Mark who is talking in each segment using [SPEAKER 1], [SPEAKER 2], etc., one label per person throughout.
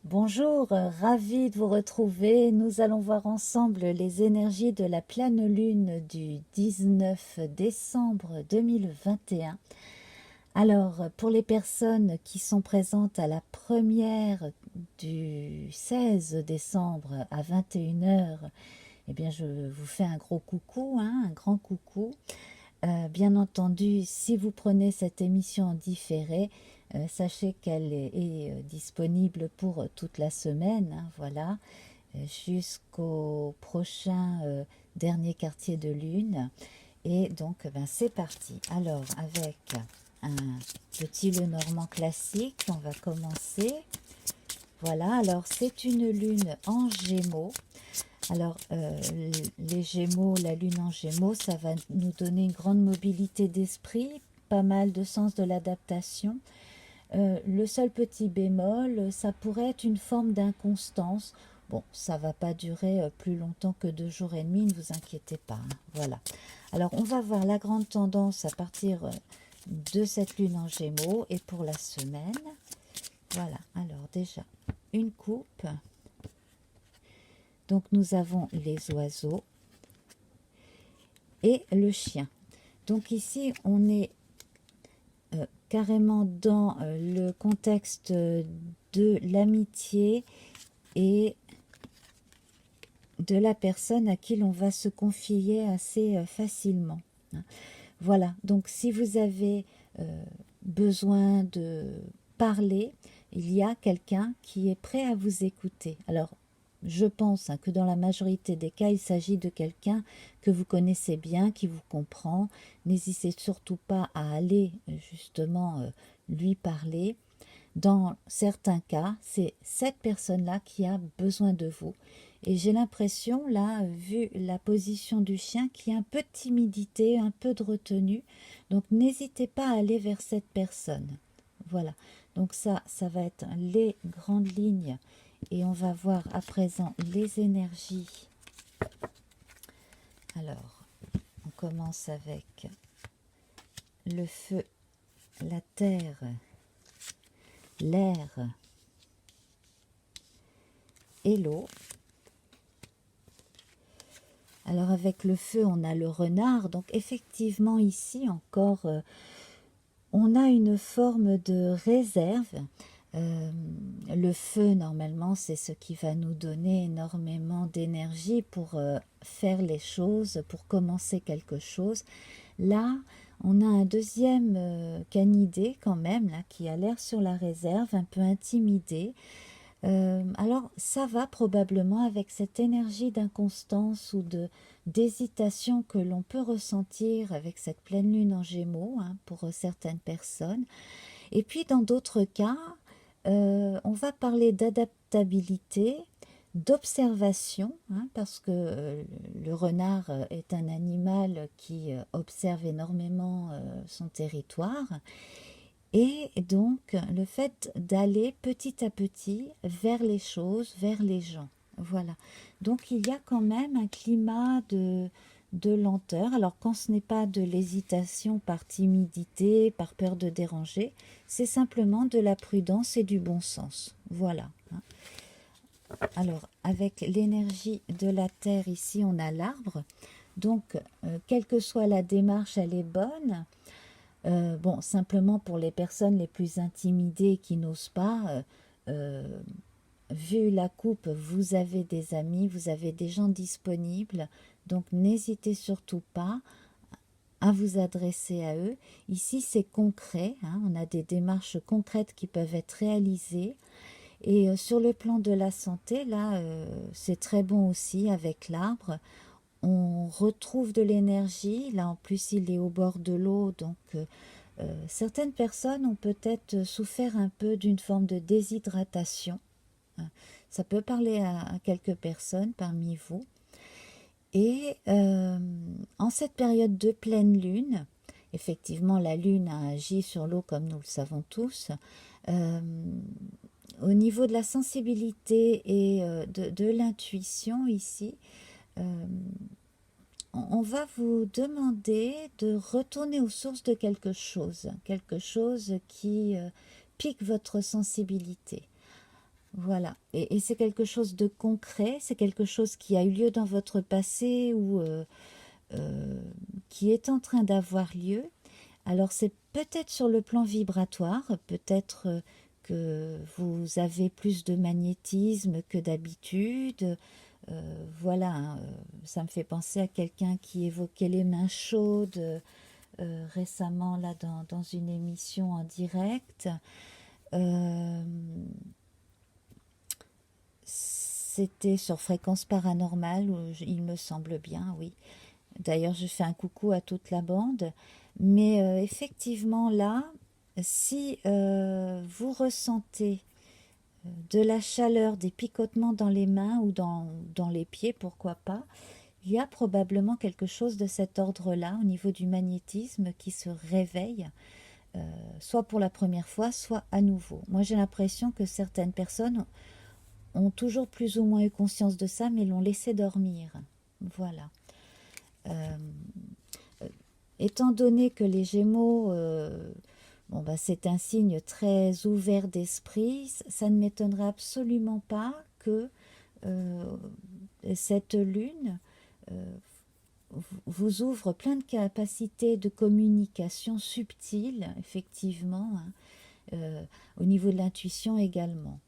[SPEAKER 1] Bonjour, ravi de vous retrouver. Nous allons voir ensemble les énergies de la pleine lune du 19 décembre 2021. Alors, pour les personnes qui sont présentes à la première du 16 décembre à 21 heures, eh bien, je vous fais un gros coucou, un grand coucou. Bien entendu, si vous prenez cette émission en différé, sachez qu'elle est disponible pour toute la semaine, voilà, jusqu'au prochain dernier quartier de lune. Et donc, c'est parti. Alors, avec un petit Lenormand classique, on va commencer. Voilà, alors c'est une lune en Gémeaux. Alors, les Gémeaux, la lune en Gémeaux, ça va nous donner une grande mobilité d'esprit, pas mal de sens de l'adaptation. Le seul petit bémol, ça pourrait être une forme d'inconstance. Bon, ça va pas durer plus longtemps que 2 jours et demi, ne vous inquiétez pas, hein. Voilà. Alors, on va voir la grande tendance à partir de cette lune en Gémeaux et pour la semaine. Voilà, alors déjà, une coupe. Donc, nous avons les oiseaux et le chien. Donc ici, on est carrément dans le contexte de l'amitié et de la personne à qui l'on va se confier assez facilement. Voilà, donc si vous avez besoin de parler, il y a quelqu'un qui est prêt à vous écouter. Alors, je pense que dans la majorité des cas, il s'agit de quelqu'un que vous connaissez bien, qui vous comprend. N'hésitez surtout pas à aller justement lui parler. Dans certains cas, c'est cette personne-là qui a besoin de vous. Et j'ai l'impression, là, vu la position du chien, qu'il y a un peu de timidité, un peu de retenue. Donc, n'hésitez pas à aller vers cette personne. Voilà. Donc ça va être les grandes lignes. Et on va voir à présent les énergies. Alors, on commence avec le feu, la terre, l'air et l'eau. Alors avec le feu, on a le renard. Donc effectivement, ici encore, on a une forme de réserve. Le feu, normalement, c'est ce qui va nous donner énormément d'énergie pour faire les choses, pour commencer quelque chose. Là, on a un deuxième canidé quand même, là, qui a l'air sur la réserve, un peu intimidé. Alors, ça va probablement avec cette énergie d'inconstance ou d'hésitation que l'on peut ressentir avec cette pleine lune en Gémeaux, pour certaines personnes. Et puis, dans d'autres cas, on va parler d'adaptabilité, d'observation, parce que le renard est un animal qui observe énormément son territoire. Et donc, le fait d'aller petit à petit vers les choses, vers les gens. Voilà. Donc, il y a quand même un climat de lenteur. Alors, quand ce n'est pas de l'hésitation par timidité, par peur de déranger, c'est simplement de la prudence et du bon sens. Voilà. Alors, avec l'énergie de la terre, ici, on a l'arbre. Donc, quelle que soit la démarche, elle est bonne. Bon, simplement pour les personnes les plus intimidées qui n'osent pas, vu la coupe, vous avez des amis, vous avez des gens disponibles, donc n'hésitez surtout pas à vous adresser à eux. Ici, c'est concret, on a des démarches concrètes qui peuvent être réalisées. Et sur le plan de la santé, là, c'est très bon aussi avec l'arbre. On retrouve de l'énergie. Là, en plus, il est au bord de l'eau, donc certaines personnes ont peut-être souffert un peu d'une forme de déshydratation. Ça peut parler à quelques personnes parmi vous. Et en cette période de pleine lune, effectivement, la lune a agi sur l'eau comme nous le savons tous. Au niveau de la sensibilité et de l'intuition ici, on va vous demander de retourner aux sources de quelque chose qui pique votre sensibilité. Voilà. Et c'est quelque chose de concret, c'est quelque chose qui a eu lieu dans votre passé ou qui est en train d'avoir lieu. Alors c'est peut-être sur le plan vibratoire, peut-être que vous avez plus de magnétisme que d'habitude. Voilà, hein, ça me fait penser à quelqu'un qui évoquait les mains chaudes récemment là dans une émission en direct. Euh, C'était sur Fréquence Paranormale, il me semble bien, oui. D'ailleurs, je fais un coucou à toute la bande. Mais effectivement, là, si vous ressentez de la chaleur, des picotements dans les mains ou dans les pieds, pourquoi pas, il y a probablement quelque chose de cet ordre-là au niveau du magnétisme qui se réveille, soit pour la première fois, soit à nouveau. Moi, j'ai l'impression que certaines personnes ont toujours plus ou moins eu conscience de ça, mais l'ont laissé dormir. Voilà. Euh, Étant donné que les Gémeaux, bon, bah, c'est un signe très ouvert d'esprit, ça ne m'étonnerait absolument pas que euh, cette lune euh, vous ouvre plein de capacités de communication subtiles, effectivement, hein, au niveau de l'intuition également.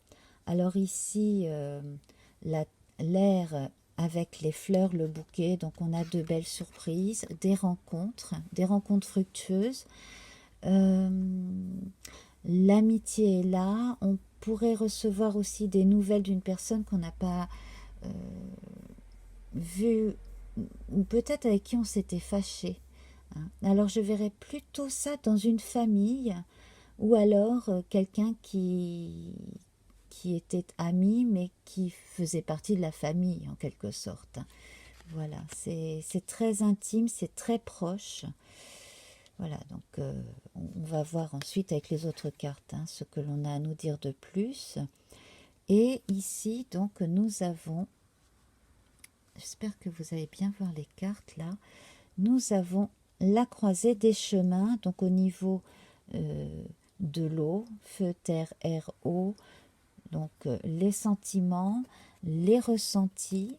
[SPEAKER 1] Alors ici, l'air avec les fleurs, le bouquet, donc on a de belles surprises, des rencontres fructueuses. Euh, L'amitié est là, on pourrait recevoir aussi des nouvelles d'une personne qu'on n'a pas euh, vue, ou peut-être avec qui on s'était fâché, hein. Alors je verrais plutôt ça dans une famille, ou alors quelqu'un qui était ami, mais qui faisait partie de la famille, en quelque sorte. Voilà, c'est très intime, c'est très proche. Voilà, donc on va voir ensuite avec les autres cartes hein, ce que l'on a à nous dire de plus. Et ici, donc, nous avons, j'espère que vous allez bien voir les cartes là, nous avons la croisée des chemins, donc au niveau euh, de l'eau, feu, terre, air, eau, donc les sentiments, les ressentis.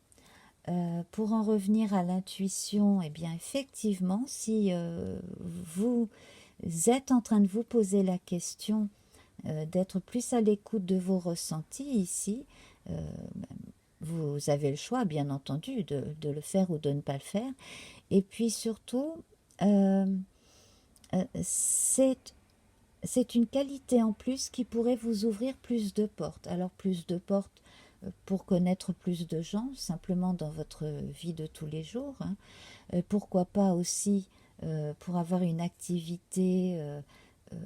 [SPEAKER 1] Pour en revenir à l'intuition, eh bien effectivement, si vous êtes en train de vous poser la question d'être plus à l'écoute de vos ressentis ici, euh, vous avez le choix, bien entendu, de le faire ou de ne pas le faire. Et puis surtout, euh, c'est une qualité en plus qui pourrait vous ouvrir plus de portes. Alors plus de portes pour connaître plus de gens, simplement dans votre vie de tous les jours, hein. Pourquoi pas aussi pour avoir une activité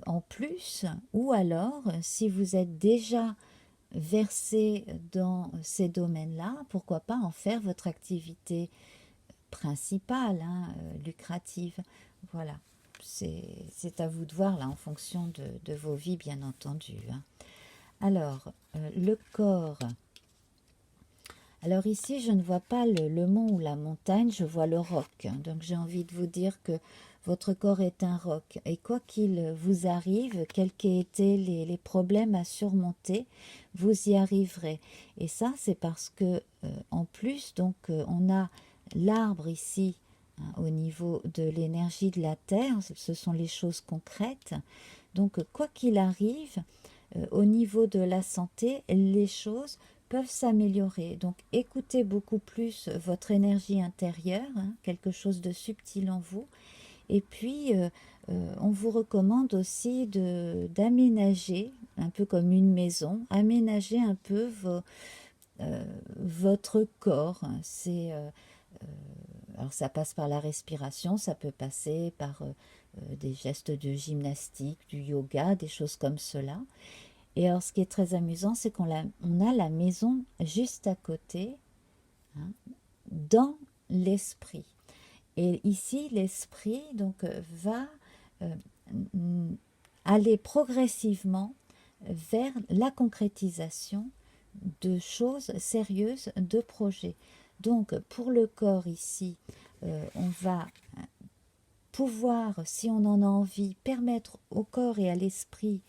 [SPEAKER 1] en plus, ou alors si vous êtes déjà versé dans ces domaines-là, pourquoi pas en faire votre activité principale, hein, lucrative. Voilà, c'est à vous de voir là en fonction de vos vies, bien entendu, hein. Alors, le corps. Alors ici, je ne vois pas le mont ou la montagne, je vois le roc. Donc j'ai envie de vous dire que votre corps est un roc. Et quoi qu'il vous arrive, quels qu'aient été les problèmes à surmonter, vous y arriverez. Et ça, c'est parce que, en plus, donc, on a l'arbre ici, hein, au niveau de l'énergie de la terre, ce sont les choses concrètes. Donc, quoi qu'il arrive, au niveau de la santé, les choses peuvent s'améliorer. Donc écoutez beaucoup plus votre énergie intérieure, hein, quelque chose de subtil en vous. Et puis on vous recommande aussi d'aménager, un peu comme une maison, aménager un peu votre corps. C'est alors ça passe par la respiration, ça peut passer par des gestes de gymnastique, du yoga, des choses comme cela. Et alors, ce qui est très amusant, c'est on a la maison juste à côté, hein, dans l'esprit. Et ici, l'esprit donc va euh, aller progressivement vers la concrétisation de choses sérieuses, de projets. Donc, pour le corps ici, on va pouvoir, si on en a envie, permettre au corps et à l'esprit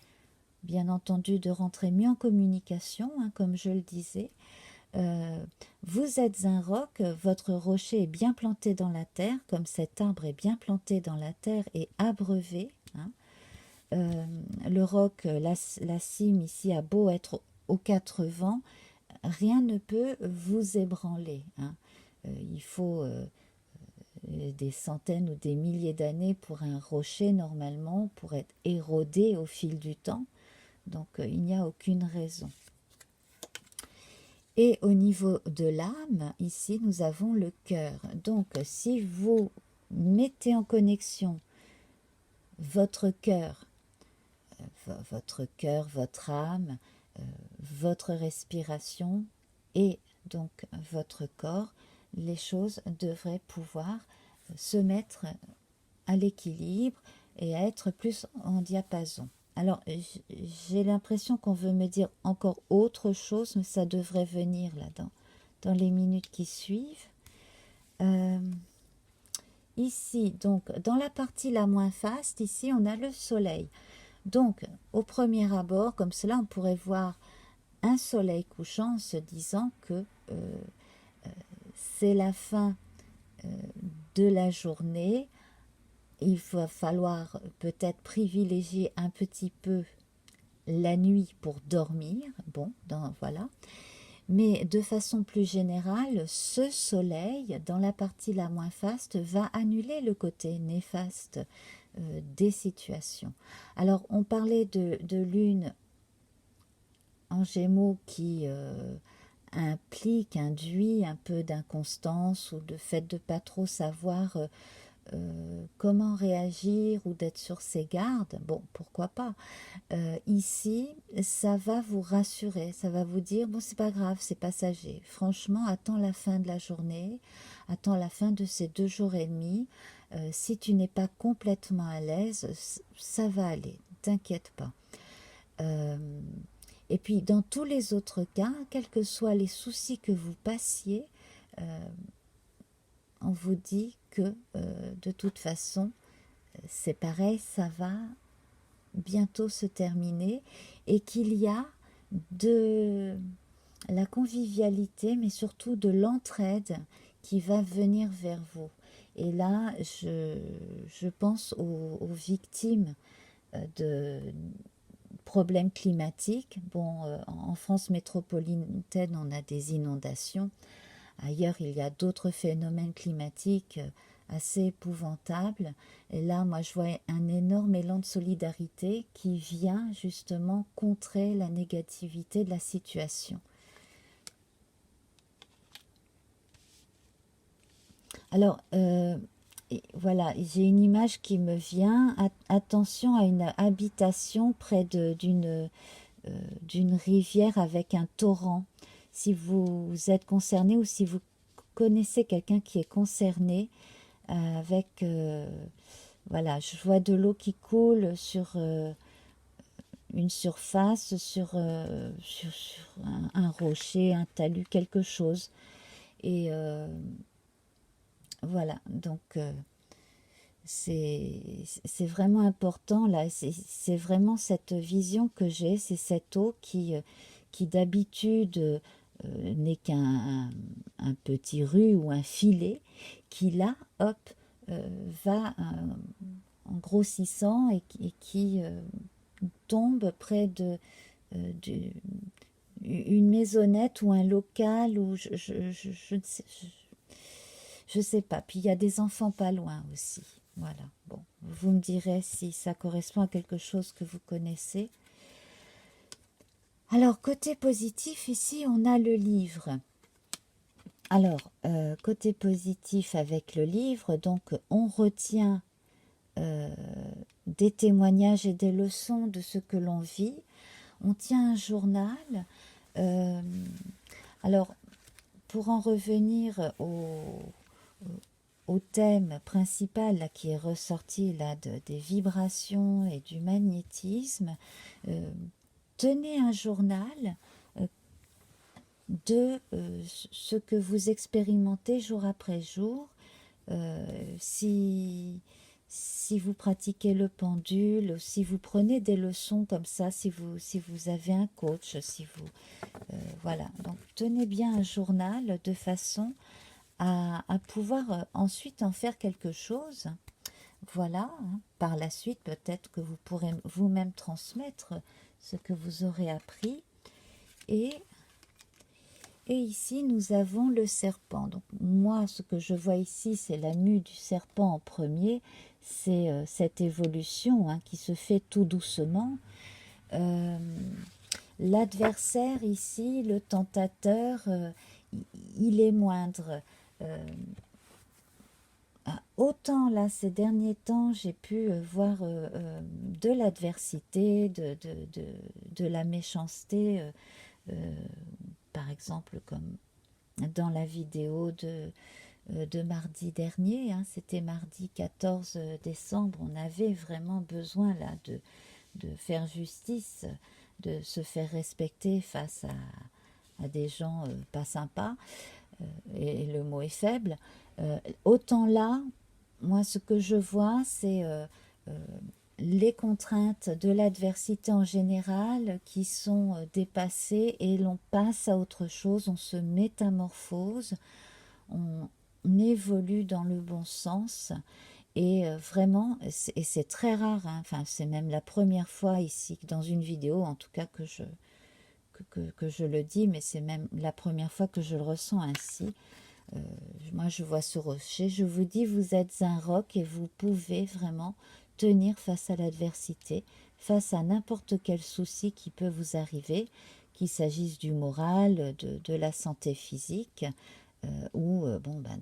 [SPEAKER 1] bien entendu de rentrer mieux en communication, hein, comme je le disais. Vous êtes un roc, votre rocher est bien planté dans la terre, comme cet arbre est bien planté dans la terre et abreuvé, hein. Le roc, la cime ici a beau être aux quatre vents, rien ne peut vous ébranler, hein. Il faut des centaines ou des milliers d'années pour un rocher normalement, pour être érodé au fil du temps. Donc il n'y a aucune raison. Et au niveau de l'âme, ici nous avons le cœur. Donc si vous mettez en connexion votre cœur, votre âme, votre respiration et donc votre corps, les choses devraient pouvoir se mettre à l'équilibre et à être plus en diapason. Alors, j'ai l'impression qu'on veut me dire encore autre chose, mais ça devrait venir là dans les minutes qui suivent. Ici, donc, dans la partie la moins faste, ici, on a le soleil. Donc, au premier abord, comme cela, on pourrait voir un soleil couchant en se disant que c'est la fin de la journée. Il va falloir peut-être privilégier un petit peu la nuit pour dormir. Bon, voilà. Mais de façon plus générale, ce soleil, dans la partie la moins faste, va annuler le côté néfaste des situations. Alors, on parlait de lune en Gémeaux qui induit un peu d'inconstance ou de fait de pas trop savoir comment réagir ou d'être sur ses gardes. Bon, pourquoi pas. Ici, ça va vous rassurer, ça va vous dire, bon, c'est pas grave, c'est passager. Franchement, attends la fin de la journée, attends la fin de ces 2 jours et demi. Si tu n'es pas complètement à l'aise, ça va aller, t'inquiète pas. Et puis, dans tous les autres cas, quels que soient les soucis que vous passiez, on vous dit que de toute façon, c'est pareil, ça va bientôt se terminer et qu'il y a de la convivialité, mais surtout de l'entraide qui va venir vers vous. Et là, je pense aux victimes de problèmes climatiques. Bon, en France métropolitaine, on a des inondations. Ailleurs, il y a d'autres phénomènes climatiques assez épouvantables. Et là, moi, je vois un énorme élan de solidarité qui vient justement contrer la négativité de la situation. Alors, voilà, j'ai une image qui me vient. Attention à une habitation près d'une rivière avec un torrent. Si vous êtes concerné ou si vous connaissez quelqu'un qui est concerné avec... voilà, je vois de l'eau qui coule sur une surface, sur un rocher, un talus, quelque chose. Et voilà, donc c'est vraiment important là, c'est vraiment cette vision que j'ai, c'est cette eau qui d'habitude n'est qu'un petit ru ou un filet, qui là, hop, va en grossissant et qui tombe près une maisonnette ou un local ou je sais pas. Puis il y a des enfants pas loin aussi. Voilà. Bon, vous me direz si ça correspond à quelque chose que vous connaissez. Alors, côté positif, ici, on a le livre. Alors, côté positif avec le livre, donc on retient des témoignages et des leçons de ce que l'on vit. On tient un journal. Alors, pour en revenir au thème principal là, qui est ressorti là, des vibrations et du magnétisme, tenez un journal de ce que vous expérimentez jour après jour. Si si vous pratiquez le pendule, si vous prenez des leçons comme ça, si vous avez un coach, si vous... voilà, donc tenez bien un journal de façon à pouvoir ensuite en faire quelque chose. Voilà, hein. Par la suite, peut-être que vous pourrez vous-même transmettre ce que vous aurez appris. Et ici, nous avons le serpent. Donc, moi, ce que je vois ici, c'est la mue du serpent en premier. C'est cette évolution hein, qui se fait tout doucement. L'adversaire ici, le tentateur, il est moindre. Autant là, ces derniers temps, j'ai pu voir de l'adversité, de la méchanceté, par exemple, comme dans la vidéo de mardi dernier, hein, c'était mardi 14 décembre, on avait vraiment besoin là de faire justice, de se faire respecter face à des gens pas sympas, et le mot est faible. Autant là, moi ce que je vois, c'est les contraintes de l'adversité en général qui sont dépassées et l'on passe à autre chose, on se métamorphose, on évolue dans le bon sens et vraiment, et c'est très rare, hein, enfin c'est même la première fois ici dans une vidéo en tout cas que je le dis, mais c'est même la première fois que je le ressens ainsi. Moi je vois ce rocher, je vous dis vous êtes un roc et vous pouvez vraiment tenir face à l'adversité, face à n'importe quel souci qui peut vous arriver, qu'il s'agisse du moral, de la santé physique, ou bon, ben,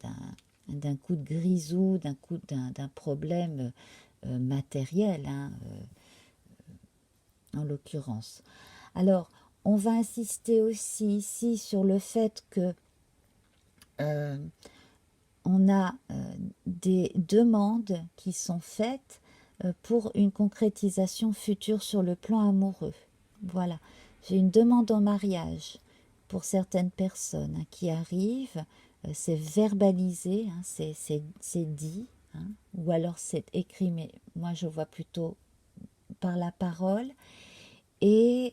[SPEAKER 1] d'un coup de grisou, d'un problème matériel, hein, en l'occurrence. Alors, on va insister aussi ici sur le fait que on a des demandes qui sont faites pour une concrétisation future sur le plan amoureux. Voilà, j'ai une demande en mariage pour certaines personnes hein, qui arrivent, c'est verbalisé, hein, c'est dit, hein, ou alors c'est écrit, mais moi je vois plutôt par la parole. Et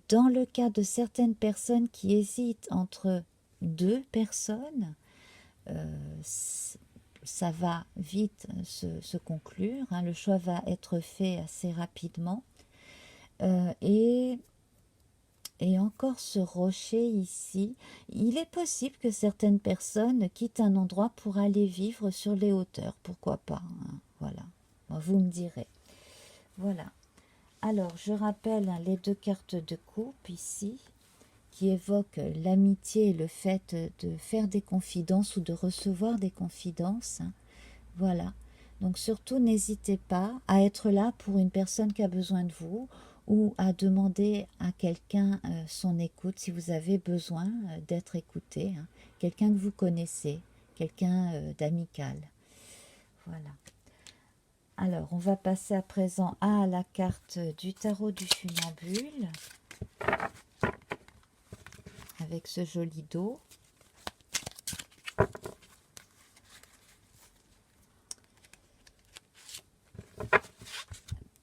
[SPEAKER 1] dans le cas de certaines personnes qui hésitent entre deux personnes, ça va vite se conclure, hein, le choix va être fait assez rapidement. Et encore ce rocher ici, il est possible que certaines personnes quittent un endroit pour aller vivre sur les hauteurs, pourquoi pas, hein, voilà, vous me direz. Voilà, alors je rappelle hein, les deux cartes de coupe ici, qui évoquent l'amitié et le fait de faire des confidences ou de recevoir des confidences, hein. Voilà, donc surtout n'hésitez pas à être là pour une personne qui a besoin de vous ou à demander à quelqu'un son écoute si vous avez besoin d'être écouté, hein. Quelqu'un que vous connaissez, quelqu'un d'amical. Voilà. Alors, on va passer à présent à la carte du tarot du funambule avec ce joli dos.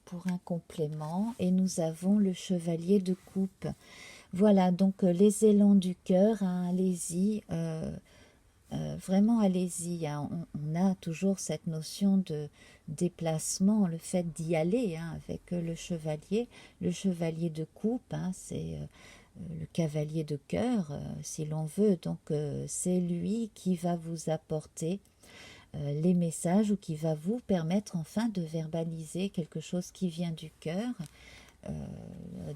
[SPEAKER 1] Pour un complément, et nous avons le chevalier de coupe. Voilà, donc les élans du cœur, hein, allez-y, vraiment allez-y, hein. On a toujours cette notion de déplacement, le fait d'y aller hein, avec le chevalier de coupe, hein, c'est le cavalier de cœur, si l'on veut, donc c'est lui qui va vous apporter les messages ou qui va vous permettre enfin de verbaliser quelque chose qui vient du cœur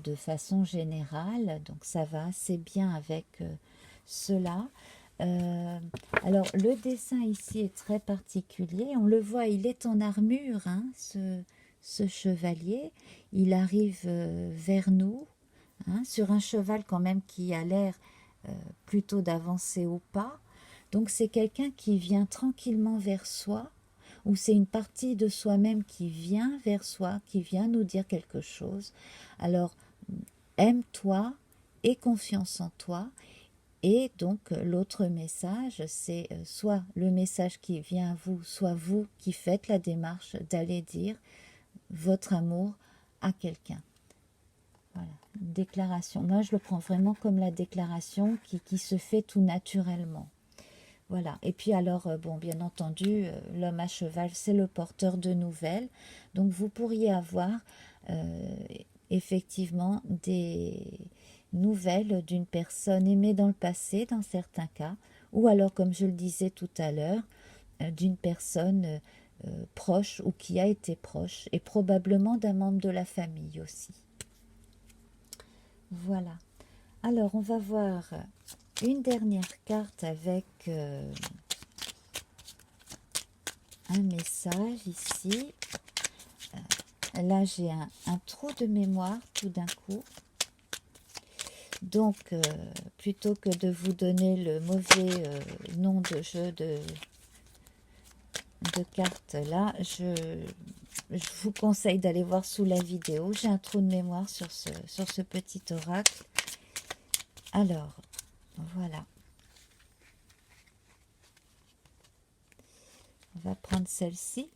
[SPEAKER 1] de façon générale, donc ça va assez bien avec cela. Alors le dessin ici est très particulier, on le voit, il est en armure, hein, ce chevalier, il arrive vers nous, hein, sur un cheval quand même qui a l'air plutôt d'avancer au pas. Donc c'est quelqu'un qui vient tranquillement vers soi, ou c'est une partie de soi-même qui vient vers soi, qui vient nous dire quelque chose. Alors aime-toi, aie confiance en toi, Et donc l'autre message, c'est soit le message qui vient à vous, soit vous qui faites la démarche d'aller dire votre amour à quelqu'un. Voilà, une déclaration. Moi, je le prends vraiment comme la déclaration qui se fait tout naturellement. Voilà. Et puis alors, bon, bien entendu, l'homme à cheval, c'est le porteur de nouvelles. Donc, vous pourriez avoir effectivement des nouvelles d'une personne aimée dans le passé, dans certains cas, ou alors, comme je le disais tout à l'heure, d'une personne proche ou qui a été proche, et probablement d'un membre de la famille aussi. Voilà. Alors, on va voir une dernière carte avec un message ici. Là, j'ai un trou de mémoire tout d'un coup. Donc, plutôt que de vous donner le mauvais nom de jeu de cartes là, je vous conseille d'aller voir sous la vidéo. J'ai un trou de mémoire sur ce petit oracle. Alors, voilà. On va prendre celle-ci.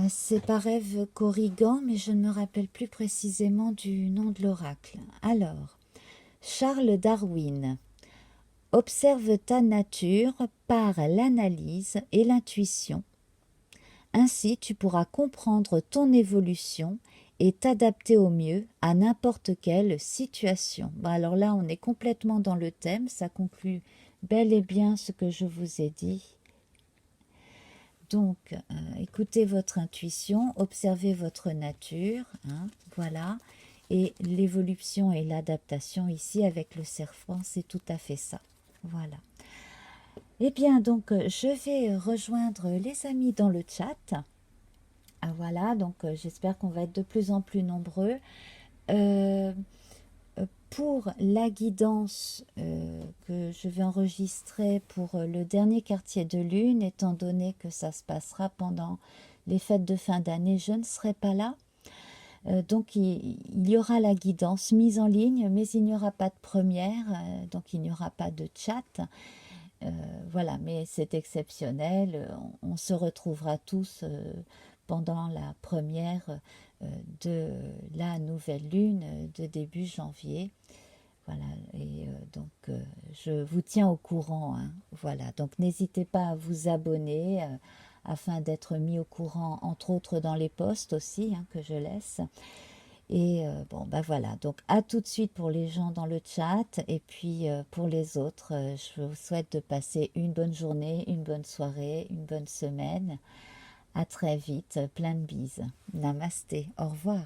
[SPEAKER 1] C'est par Ève Corrigan, mais je ne me rappelle plus précisément du nom de l'oracle. Alors, Charles Darwin. Observe ta nature par l'analyse et l'intuition. Ainsi, tu pourras comprendre ton évolution et t'adapter au mieux à n'importe quelle situation. Bon, alors là, on est complètement dans le thème, ça conclut bel et bien ce que je vous ai dit. Donc, écoutez votre intuition, observez votre nature, hein, voilà, et l'évolution et l'adaptation ici avec le serpent, c'est tout à fait ça, voilà. Eh bien, donc, je vais rejoindre les amis dans le chat. Ah, voilà, donc j'espère qu'on va être de plus en plus nombreux. Pour la guidance que je vais enregistrer pour le dernier quartier de lune, étant donné que ça se passera pendant les fêtes de fin d'année, je ne serai pas là. Donc il y aura la guidance mise en ligne, mais il n'y aura pas de première, donc il n'y aura pas de chat. Voilà, mais c'est exceptionnel, on se retrouvera tous pendant la première de la nouvelle lune de début janvier. Voilà, et donc je vous tiens au courant, hein, voilà, donc n'hésitez pas à vous abonner afin d'être mis au courant, entre autres dans les posts aussi, hein, que je laisse. Et bon, ben voilà, donc à tout de suite pour les gens dans le chat, et puis pour les autres, je vous souhaite de passer une bonne journée, une bonne soirée, une bonne semaine. À très vite, plein de bises. Namasté, au revoir.